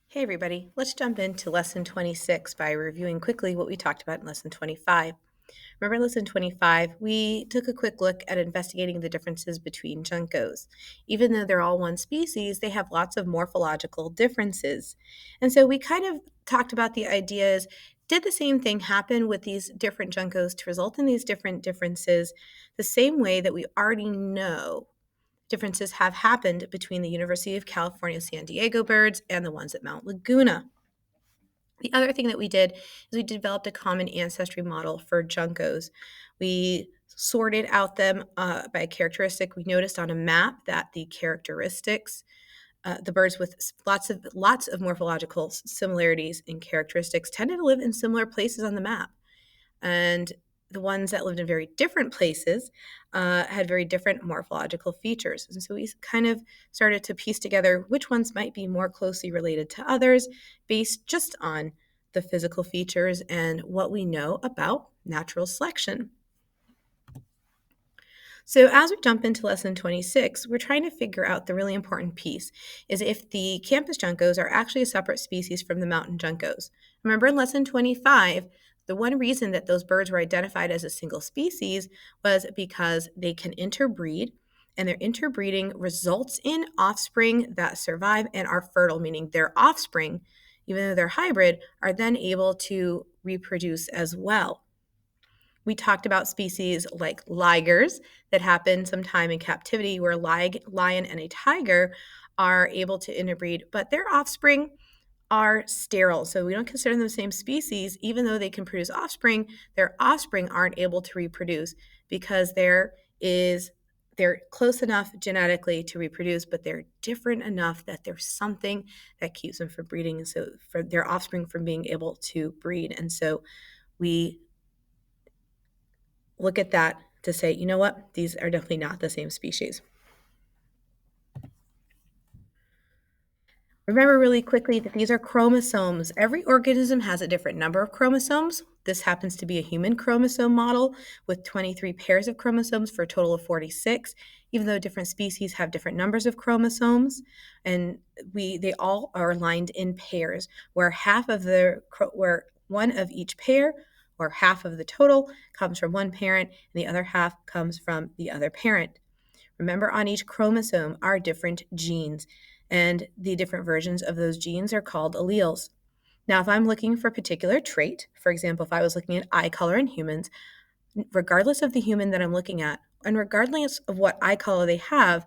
Hey everybody, let's jump into lesson 26 by reviewing quickly what we talked about in lesson 25. Remember in lesson 25, we took a quick look at investigating the differences between juncos. Even though they're all one species, they have lots of morphological differences. And so we kind of talked about the ideas, did the same thing happen with these different juncos to result in these different differences the same way that we already know differences have happened between the University of California, San Diego birds and the ones at Mount Laguna. The other thing that we did is we developed a common ancestry model for juncos. We sorted out them by a characteristic. We noticed on a map that the characteristics, the birds with lots of morphological similarities and characteristics, tended to live in similar places on the map. And the ones that lived in very different places had very different morphological features. And so we kind of started to piece together which ones might be more closely related to others based just on the physical features and what we know about natural selection. So as we jump into lesson 26, we're trying to figure out the really important piece is if the campus juncos are actually a separate species from the mountain juncos. Remember in lesson 25, the one reason that those birds were identified as a single species was because they can interbreed, and their interbreeding results in offspring that survive and are fertile, meaning their offspring, even though they're hybrid, are then able to reproduce as well. We talked about species like ligers that happen sometime in captivity, where lion and a tiger are able to interbreed, but their offspring are sterile. So we don't consider them the same species. Even though they can produce offspring, their offspring aren't able to reproduce because they're close enough genetically to reproduce, but they're different enough that there's something that keeps them from breeding, and so for their offspring from being able to breed. And so we look at that to say, you know what, these are definitely not the same species. Remember really quickly that these are chromosomes. Every organism has a different number of chromosomes. This happens to be a human chromosome model with 23 pairs of chromosomes for a total of 46, even though different species have different numbers of chromosomes. And they all are aligned in pairs, where where one of each pair or half of the total comes from one parent and the other half comes from the other parent. Remember, on each chromosome are different genes, and the different versions of those genes are called alleles. Now, if I'm looking for a particular trait, for example, if I was looking at eye color in humans, regardless of the human that I'm looking at, and regardless of what eye color they have,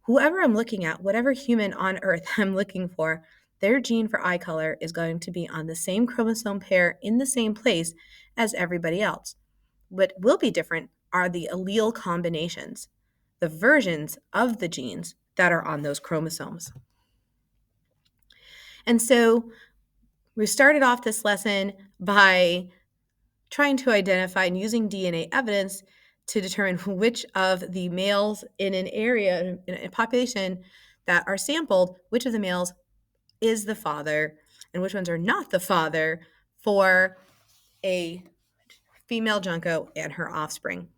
whoever I'm looking at, whatever human on Earth I'm looking for, their gene for eye color is going to be on the same chromosome pair in the same place as everybody else. What will be different are the allele combinations, the versions of the genes that are on those chromosomes. And so we started off this lesson by trying to identify and using DNA evidence to determine which of the males in an area, in a population that are sampled, which of the males is the father and which ones are not the father for a female junco and her offspring.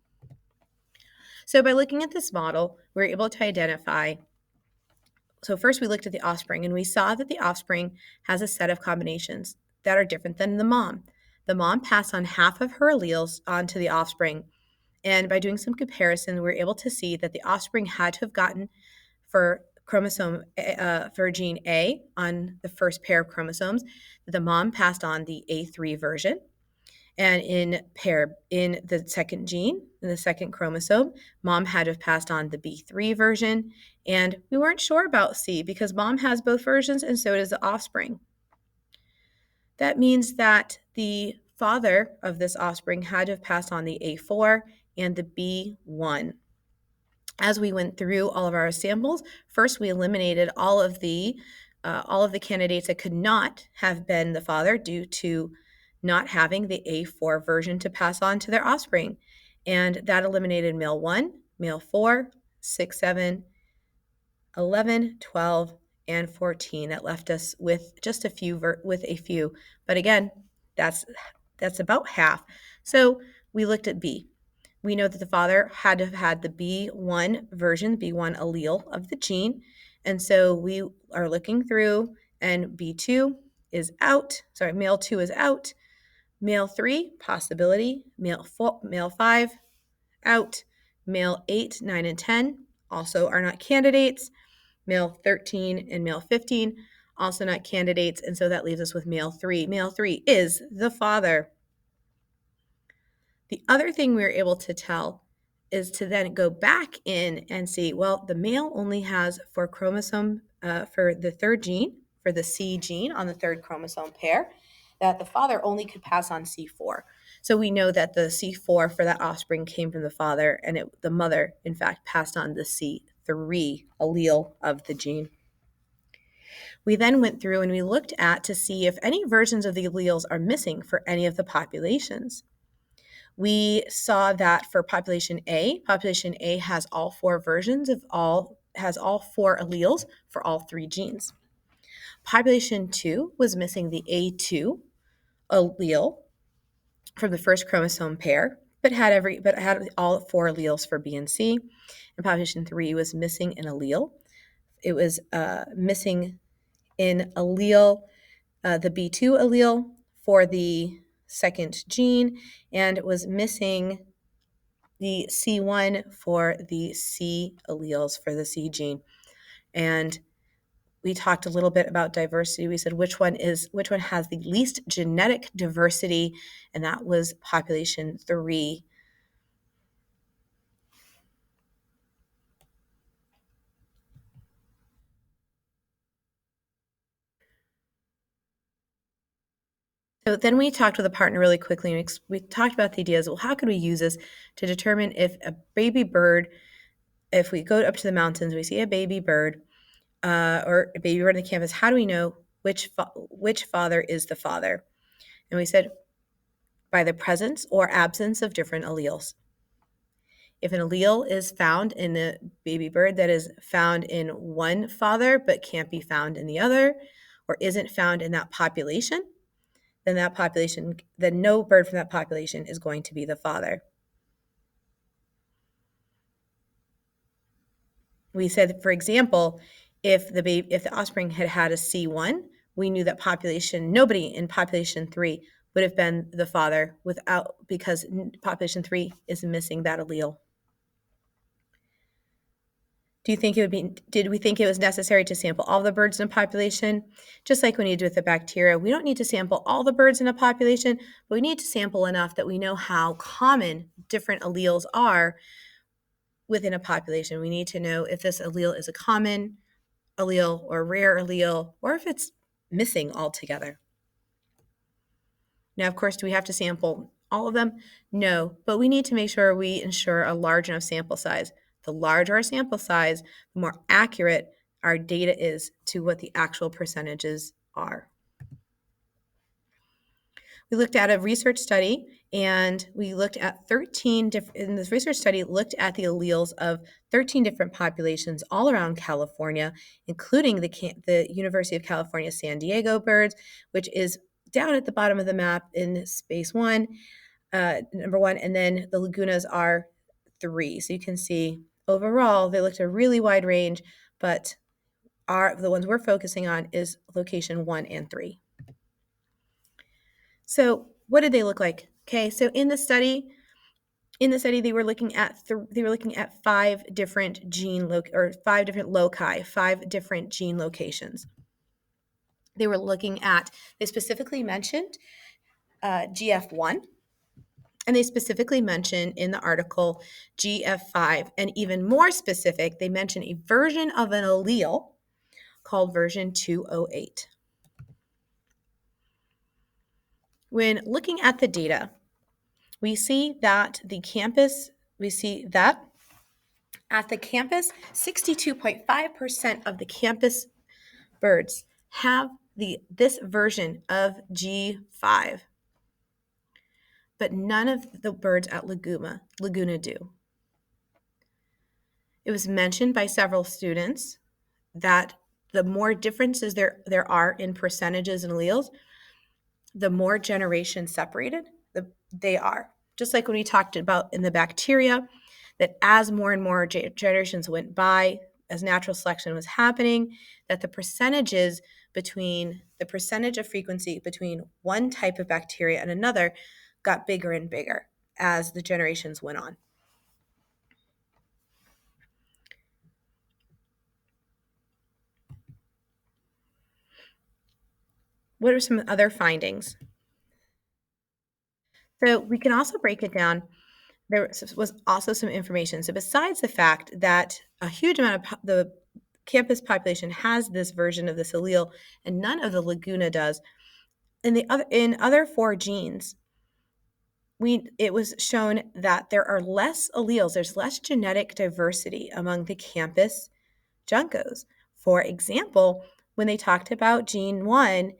So by looking at this model, we're able to identify. So first we looked at the offspring, and we saw that the offspring has a set of combinations that are different than the mom. The mom passed on half of her alleles onto the offspring. And by doing some comparison, we were able to see that the offspring had to have gotten for for gene A on the first pair of chromosomes, that the mom passed on the A3 version. And in the second gene, in the second chromosome, mom had to have passed on the B3 version. And we weren't sure about C because mom has both versions and so does the offspring. That means that the father of this offspring had to have passed on the A4 and the B1. As we went through all of our samples, first we eliminated all of the candidates that could not have been the father due to not having the A4 version to pass on to their offspring. And that eliminated male 1, male 4, 6, 7, 11, 12, and 14. That left us with just a few, But again, that's about half. So we looked at B. We know that the father had to have had the B1 version, B1 allele of the gene. And so we are looking through and B2 is out. Sorry, male 2 is out. Male 3, possibility. Male 5, out. Male 8, 9, and 10 also are not candidates. Male 13 and male 15 also not candidates. And so that leaves us with male 3. Male 3 is the father. The other thing we were able to tell is to then go back in and see, well, the male only has 4 chromosome for the third gene, for the C gene on the third chromosome pair, that the father only could pass on C4. So we know that the C4 for that offspring came from the father, and the mother, in fact, passed on the C3 allele of the gene. We then went through and we looked at to see if any versions of the alleles are missing for any of the populations. We saw that for population A has all 4 versions has all 4 alleles for all 3 genes. Population 2 was missing the A2 allele from the first chromosome pair, but had all 4 alleles for B and C. And population 3 was missing an allele. It was missing in allele, the B2 allele for the second gene, and it was missing the C1 for the C alleles for the C gene. And we talked a little bit about diversity. We said which one has the least genetic diversity, and that was population 3. So then we talked with a partner really quickly, and we talked about the ideas, well, how could we use this to determine if a baby bird, if we go up to the mountains, we see a baby bird or a baby bird on the campus, how do we know which father is the father? And we said by the presence or absence of different alleles. If an allele is found in a baby bird that is found in one father but can't be found in the other, or isn't found in that population, then no bird from that population is going to be the father. We said, for example, if the offspring had had a C1, we knew that nobody in population 3 would have been the father because population 3 is missing that allele. Did we think it was necessary to sample all the birds in a population? Just like we need to with the bacteria, we don't need to sample all the birds in a population, but we need to sample enough that we know how common different alleles are within a population. We need to know if this allele is a common allele or rare allele, or if it's missing altogether. Now, of course, do we have to sample all of them? No, but we need to make sure we ensure a large enough sample size. The larger our sample size, the more accurate our data is to what the actual percentages are. We looked at a research study, and we looked at 13 different, in this research study, looked at the alleles of 13 different populations all around California, including the University of California, San Diego birds, which is down at the bottom of the map in space 1, number 1, and then the Lagunas are 3. So you can see overall, they looked at a really wide range, but the ones we're focusing on is location 1 and 3. So what did they look like? Okay, so in the study they were looking at 5 different five different loci, 5 different gene locations. They specifically mentioned GF1, and they specifically mentioned in the article GF5, and even more specific, they mentioned a version of an allele called version 208. When looking at the data, we see that at the campus, 62.5% of the campus birds have this version of G5, but none of the birds at Laguna do. It was mentioned by several students that the more differences there are in percentages and alleles, the more generations separated they are. Just like when we talked about in the bacteria, that as more and more generations went by, as natural selection was happening, that the percentages between the percentage of frequency between one type of bacteria and another got bigger and bigger as the generations went on. What are some other findings? So we can also break it down. There was also some information. So besides the fact that a huge amount of the campus population has this version of this allele and none of the Laguna does, in other four genes, it was shown that there are less alleles, there's less genetic diversity among the campus juncos. For example, when they talked about gene 1,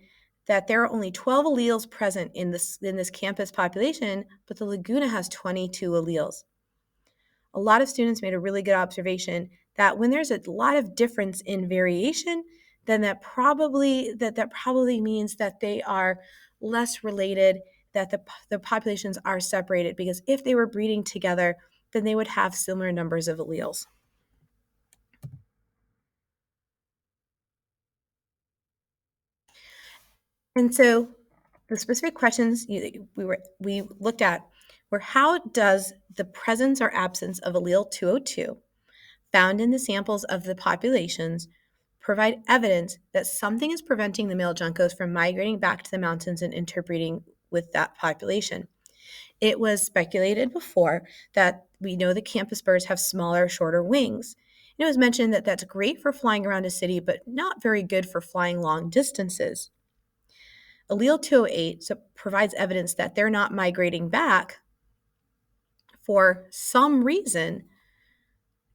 that there are only 12 alleles present in this campus population, but the Laguna has 22 alleles. A lot of students made a really good observation that when there's a lot of difference in variation, then that probably means that they are less related, that the populations are separated, because if they were breeding together, then they would have similar numbers of alleles. And so the specific questions we looked at were, how does the presence or absence of allele 202 found in the samples of the populations provide evidence that something is preventing the male juncos from migrating back to the mountains and interbreeding with that population? It was speculated before that we know the campus birds have smaller, shorter wings. And it was mentioned that that's great for flying around a city, but not very good for flying long distances. Allele 208 provides evidence that they're not migrating back for some reason,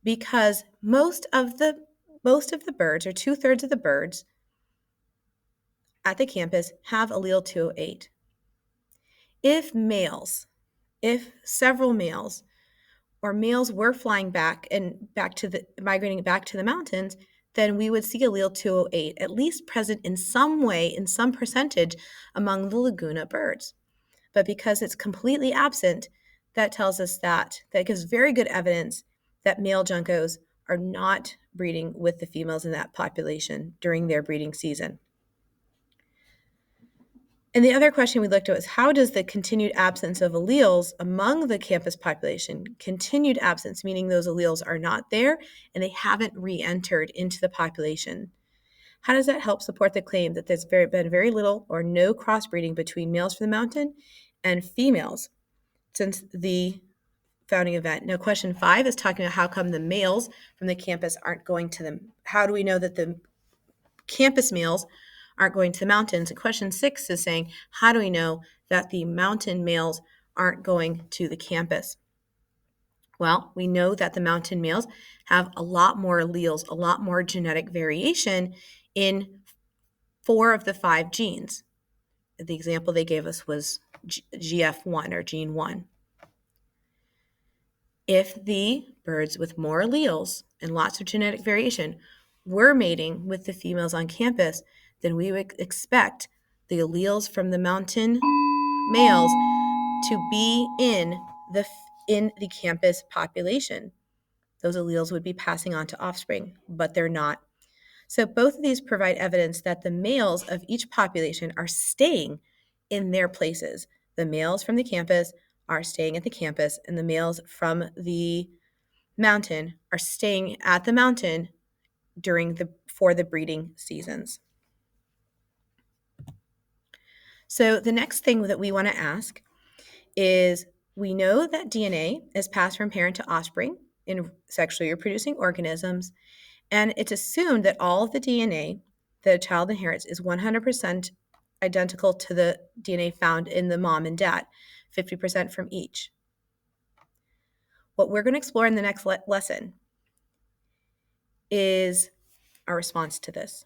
because most of the birds, or 2/3 of the birds at the campus, have allele 208. If several males or males were flying back and migrating back to the mountains, then we would see allele 208 at least present in some way, in some percentage, among the Laguna birds. But because it's completely absent, that tells us that gives very good evidence that male juncos are not breeding with the females in that population during their breeding season. And the other question we looked at was, how does the continued absence of alleles among the campus population, continued absence meaning those alleles are not there and they haven't re-entered into the population, how does that help support the claim that there's been very little or no crossbreeding between males from the mountain and females since the founding event? Now, question 5 is talking about how come the males from the campus aren't going to them. How do we know that the campus males aren't going to the mountains? And question 6 is saying, how do we know that the mountain males aren't going to the campus? Well, we know that the mountain males have a lot more alleles, a lot more genetic variation in 4 of the 5 genes. The example they gave us was GF1, or gene 1. If the birds with more alleles and lots of genetic variation were mating with the females on campus, then we would expect the alleles from the mountain males to be in the campus population. Those alleles would be passing on to offspring, but they're not. So both of these provide evidence that the males of each population are staying in their places. The males from the campus are staying at the campus, and the males from the mountain are staying at the mountain for the breeding seasons. So the next thing that we want to ask is, we know that DNA is passed from parent to offspring in sexually reproducing organisms, and it's assumed that all of the DNA that a child inherits is 100% identical to the DNA found in the mom and dad, 50% from each. What we're going to explore in the next lesson is our response to this.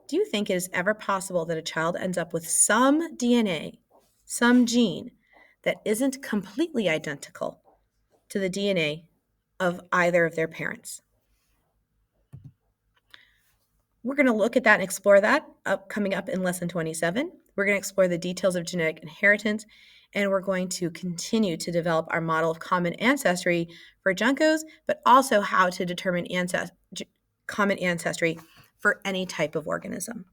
Do you think it is ever possible that a child ends up with some DNA, some gene, that isn't completely identical to the DNA of either of their parents? We're going to look at that and explore that coming up in lesson 27. We're going to explore the details of genetic inheritance, and we're going to continue to develop our model of common ancestry for juncos, but also how to determine common ancestry for any type of organism.